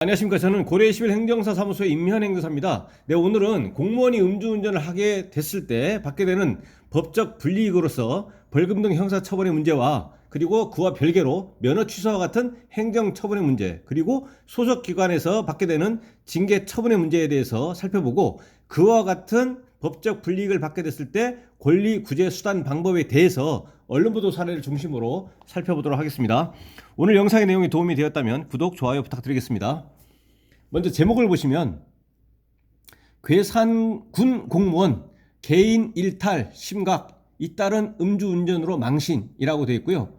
안녕하십니까. 저는 고려21 행정사 사무소의 임현행정사입니다. 네, 오늘은 공무원이 음주운전을 하게 됐을 때 받게 되는 법적 불이익으로서 벌금 등 형사처벌의 문제와 그리고 그와 별개로 면허 취소와 같은 행정처분의 문제, 그리고 소속기관에서 받게 되는 징계처분의 문제에 대해서 살펴보고, 그와 같은 법적 불이익을 받게 됐을 때 권리 구제 수단 방법에 대해서 언론보도 사례를 중심으로 살펴보도록 하겠습니다. 오늘 영상의 내용이 도움이 되었다면 구독, 좋아요 부탁드리겠습니다. 먼저 제목을 보시면 괴산군 공무원 개인 일탈 심각 잇따른 음주운전으로 망신이라고 되어 있고요.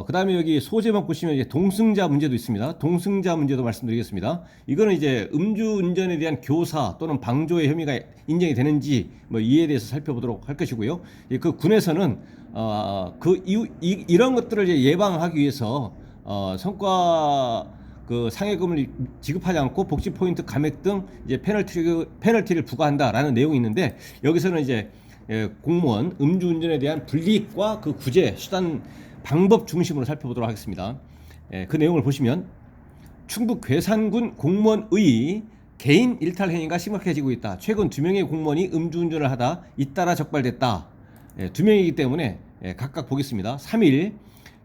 그 다음에 여기 소제목 보시면 이제 동승자 문제도 있습니다. 동승자 문제도 말씀드리겠습니다. 이거는 이제 음주운전에 대한 교사 또는 방조의 혐의가 인정이 되는지 뭐 이에 대해서 살펴보도록 할 것이고요. 그 군에서는 이런 것들을 이제 예방하기 위해서 성과 그 상해금을 지급하지 않고 복지 포인트 감액 등 이제 페널티를 부과한다라는 내용이 있는데, 여기서는 이제 공무원 음주운전에 대한 불이익과 그 구제 수단 방법 중심으로 살펴보도록 하겠습니다. 그 내용을 보시면 충북 괴산군 공무원의 개인 일탈 행위가 심각해지고 있다. 최근 2명의 공무원이 음주운전을 하다 잇따라 적발됐다. 2명이기 때문에 각각 보겠습니다. 3일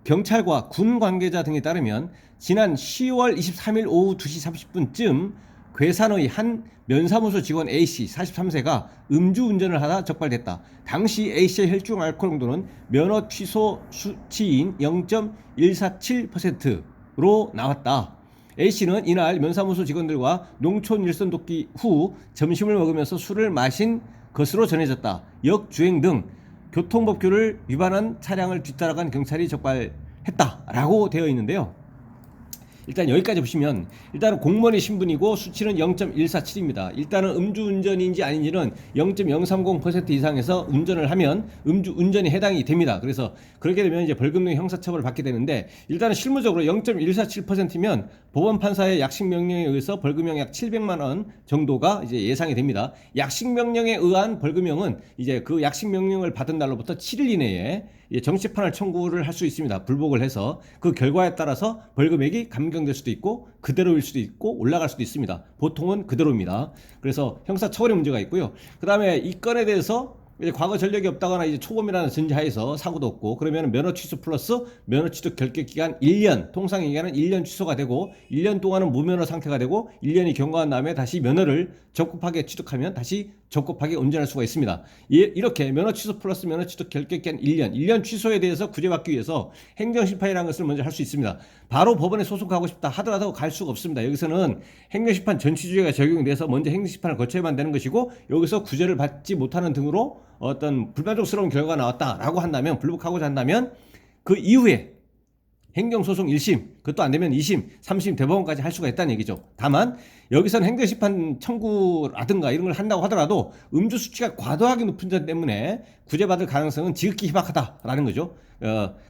경찰과 군 관계자 등에 따르면 지난 10월 23일 오후 2시 30분쯤 괴산의 한 면사무소 직원 A씨 43세가 음주운전을 하다 적발됐다. 당시 A씨의 혈중 알코올 농도는 면허 취소 수치인 0.147%로 나왔다. A씨는 이날 면사무소 직원들과 농촌 일선 돕기 후 점심을 먹으면서 술을 마신 것으로 전해졌다. 역주행 등 교통법규를 위반한 차량을 뒤따라간 경찰이 적발했다라고 되어 있는데요. 일단 여기까지 보시면 일단은 공무원의 신분이고 수치는 0.147입니다. 일단은 음주운전인지 아닌지는 0.030% 이상에서 운전을 하면 음주운전이 해당이 됩니다. 그래서 그렇게 되면 이제 벌금 등 형사처벌을 받게 되는데, 일단은 실무적으로 0.147%면 법원 판사의 약식 명령에 의해서 벌금형 약 700만 원 정도가 이제 예상이 됩니다. 약식 명령에 의한 벌금형은 이제 그 약식 명령을 받은 날로부터 7일 이내에 정치판을 청구를 할 수 있습니다. 불복을 해서 그 결과에 따라서 벌금액이 감경될 수도 있고 그대로일 수도 있고 올라갈 수도 있습니다. 보통은 그대로입니다. 그래서 형사처벌의 문제가 있고요. 그 다음에 이 건에 대해서 이제 과거 전력이 없다거나 이제 초범이라는 전제하에서 사고도 없고 그러면 면허 취소 플러스 면허 취득 결격 기간 1년, 통상 기간은 1년 취소가 되고 1년 동안은 무면허 상태가 되고 1년이 경과한 다음에 다시 면허를 적급하게 취득하면 다시 적급하게 운전할 수가 있습니다. 이렇게 면허 취소 플러스 면허 취득 결격 기간 1년 취소에 대해서 구제받기 위해서 행정심판이라는 것을 먼저 할 수 있습니다. 바로 법원에 소송하고 싶다 하더라도 갈 수가 없습니다. 여기서는 행정심판 전치주의가 적용돼서 먼저 행정심판을 거쳐야만 되는 것이고, 여기서 구제를 받지 못하는 등으로 어떤 불만족스러운 결과가 나왔다라고 한다면, 불복하고자 한다면 그 이후에 행정소송 1심, 그것도 안 되면 2심, 3심, 대법원까지 할 수가 있다는 얘기죠. 다만 여기서는 행정심판 청구라든가 이런 걸 한다고 하더라도 음주 수치가 과도하게 높은 점 때문에 구제받을 가능성은 지극히 희박하다라는 거죠.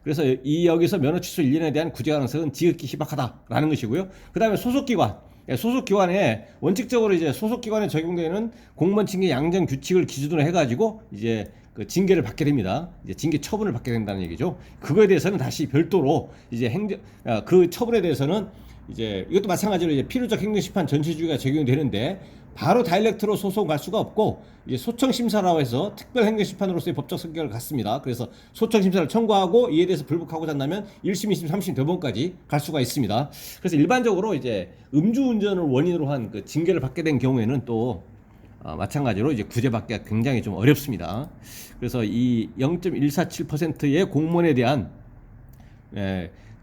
그래서 여기서 면허 취소 1년에 대한 구제 가능성은 지극히 희박하다라는 것이고요. 그 다음에 소속기관에 원칙적으로 이제 소속기관에 적용되는 공무원 징계 양정 규칙을 기준으로 해가지고 이제 그 징계를 받게 됩니다. 이제 징계 처분을 받게 된다는 얘기죠. 그거에 대해서는 다시 별도로 이제 그 처분에 대해서는 이제 이것도 마찬가지로 이제 필요적 행정심판 전체주의가 적용이 되는데, 바로 다이렉트로 소송 갈 수가 없고 이제 소청심사라고 해서 특별행정심판으로서의 법적 성격을 갖습니다. 그래서 소청심사를 청구하고 이에 대해서 불복하고자 한다면 1심, 2심, 3심, 대법원까지 갈 수가 있습니다. 그래서 일반적으로 이제 음주운전을 원인으로 한 그 징계를 받게 된 경우에는 또 마찬가지로 이제 구제받기가 굉장히 좀 어렵습니다. 그래서 이 0.147%의 공무원에 대한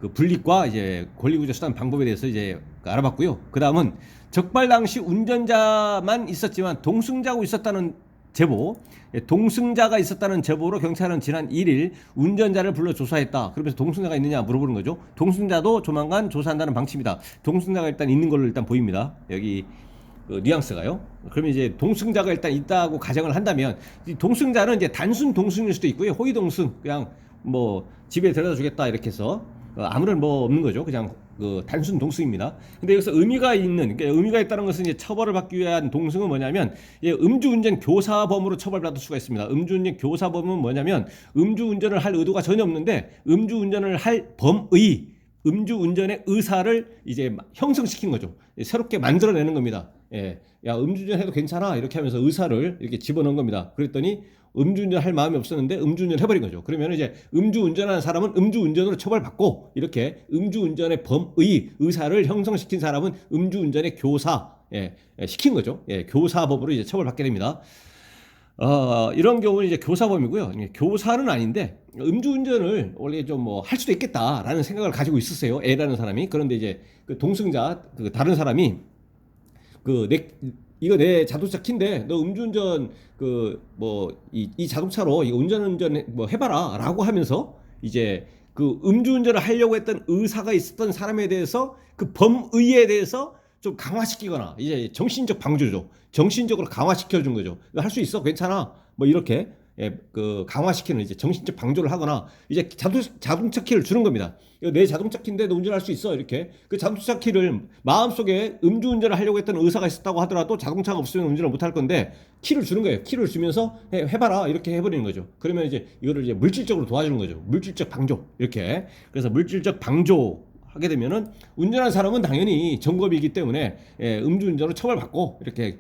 그 불이익과 이제 권리구제 수단 방법에 대해서 이제 알아봤고요. 그 다음은 적발 당시 운전자만 있었지만 동승자가 있었다는 제보, 동승자가 있었다는 제보로 경찰은 지난 1일 운전자를 불러 조사했다. 그러면서 동승자가 있느냐 물어보는 거죠. 동승자도 조만간 조사한다는 방침이다. 동승자가 일단 있는 걸로 일단 보입니다. 여기 그 뉘앙스가요. 그러면 이제 동승자가 일단 있다고 가정을 한다면, 이 동승자는 이제 단순 동승일 수도 있고요. 호의 동승, 그냥 뭐 집에 데려다 주겠다 이렇게 해서 아무런 뭐 없는 거죠. 그냥 그 단순 동승입니다. 근데 여기서 그러니까 의미가 있다는 것은 이제 처벌을 받기 위한 동승은 뭐냐면, 음주운전 교사범으로 처벌받을 수가 있습니다. 음주운전 교사범은 뭐냐면, 음주운전을 할 의도가 전혀 없는데 음주운전을 할 범의 음주운전의 의사를 이제 형성시킨 거죠. 새롭게 만들어내는 겁니다. 예. 야, 음주운전 해도 괜찮아. 이렇게 하면서 의사를 이렇게 집어넣은 겁니다. 그랬더니 음주운전 할 마음이 없었는데 음주운전 해버린 거죠. 그러면 이제 음주운전하는 사람은 음주운전으로 처벌받고, 이렇게 음주운전의 범의 의사를 형성시킨 사람은 음주운전의 교사, 시킨 거죠. 교사범으로 이제 처벌받게 됩니다. 이런 경우는 이제 교사범이고요. 교사는 아닌데 음주운전을 원래 좀 뭐 할 수도 있겠다라는 생각을 가지고 있었어요. A라는 사람이. 그런데 이제 그 동승자, 그 다른 사람이 이거 내 자동차 키인데 너 음주운전 이 자동차로 이거 운전 뭐 해봐라라고 하면서 이제 그 음주운전을 하려고 했던 의사가 있었던 사람에 대해서 그 범의에 대해서 좀 강화시키거나, 이제 정신적 방조죠. 정신적으로 강화시켜 준 거죠. 할 수 있어, 괜찮아, 뭐 이렇게 강화시키는 이제 정신적 방조를 하거나, 이제 자동차 키를 주는 겁니다. 이거 내 자동차 키인데 너 운전할 수 있어, 이렇게. 그 자동차 키를 마음속에 음주운전을 하려고 했던 의사가 있었다고 하더라도 자동차가 없으면 운전을 못 할 건데 키를 주는 거예요. 키를 주면서 해봐라, 이렇게 해버리는 거죠. 그러면 이제 이거를 이제 물질적으로 도와주는 거죠. 물질적 방조, 이렇게. 그래서 물질적 방조 하게 되면은 운전한 사람은 당연히 정법이기 때문에 음주운전으로 처벌받고, 이렇게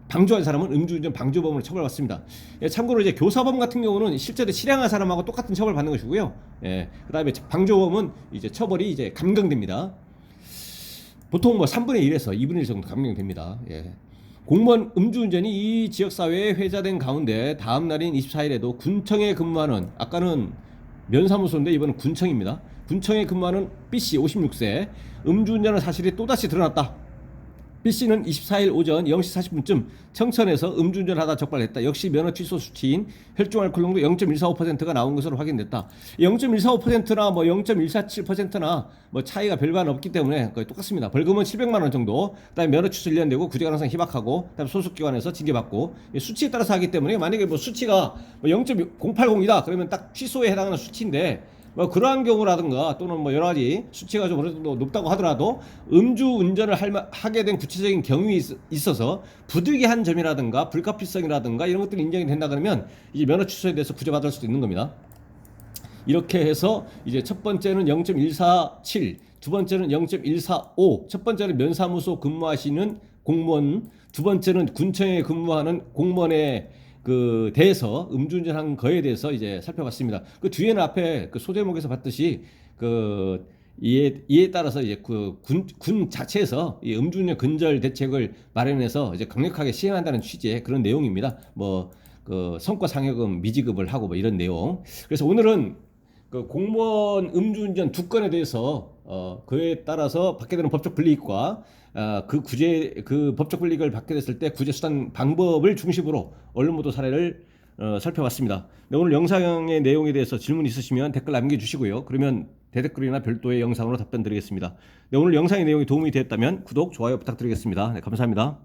방조한 사람은 음주운전 방조범으로 처벌받습니다. 참고로 이제 교사범 같은 경우는 실제로 실행한 사람하고 똑같은 처벌 받는 것이고요. 그다음에 방조범은 이제 처벌이 이제 감경됩니다. 보통 뭐 3분의 1에서 2분의 1 정도 감경됩니다. 공무원 음주운전이 이 지역사회에 회자된 가운데 다음 날인 24일에도 군청에 근무하는, 아까는 면사무소인데 이번은 군청입니다. 군청에 근무하는 B씨 56세 음주운전의 사실이 또다시 드러났다. B씨는 24일 오전 0시 40분쯤 청천에서 음주운전을 하다 적발했다. 역시 면허 취소 수치인 혈중 알코올 농도 0.145%가 나온 것으로 확인됐다. 0.145%나 뭐 0.147%나 뭐 차이가 별반 없기 때문에 거의 똑같습니다. 벌금은 700만 원 정도, 그다음에 면허 취소 1년 되고 구제 가능성 희박하고, 그다음에 소속기관에서 징계받고, 수치에 따라서 하기 때문에 만약에 뭐 수치가 뭐 0.080이다 그러면 딱 취소에 해당하는 수치인데, 뭐 그러한 경우라든가 또는 뭐 여러 가지 수치가 좀 어느 정도 높다고 하더라도 음주 운전을 하게 된 구체적인 경위 있어서 부득이한 점이라든가 불가피성이라든가 이런 것들이 인정이 된다 그러면 이제 면허 취소에 대해서 구제받을 수도 있는 겁니다. 이렇게 해서 이제 첫 번째는 0.147, 두 번째는 0.145, 첫 번째는 면사무소 근무하시는 공무원, 두 번째는 군청에 근무하는 공무원의 대해서 음주운전한 거에 대해서 이제 살펴봤습니다. 그 뒤에는 앞에 그 소제목에서 봤듯이 이에 따라서 이제 군 자체에서 이 음주운전 근절 대책을 마련해서 이제 강력하게 시행한다는 취지의 그런 내용입니다. 뭐 성과 상여금 미지급을 하고 뭐 이런 내용. 그래서 오늘은 공무원 음주운전 2건에 대해서 그에 따라서 받게 되는 법적 불이익과 그 법적 불이익을 받게 됐을 때 구제 수단 방법을 중심으로 언론 보도 사례를 살펴봤습니다. 네, 오늘 영상의 내용에 대해서 질문 있으시면 댓글 남겨주시고요. 그러면 대댓글이나 별도의 영상으로 답변 드리겠습니다. 네, 오늘 영상의 내용이 도움이 되었다면 구독, 좋아요 부탁드리겠습니다. 네, 감사합니다.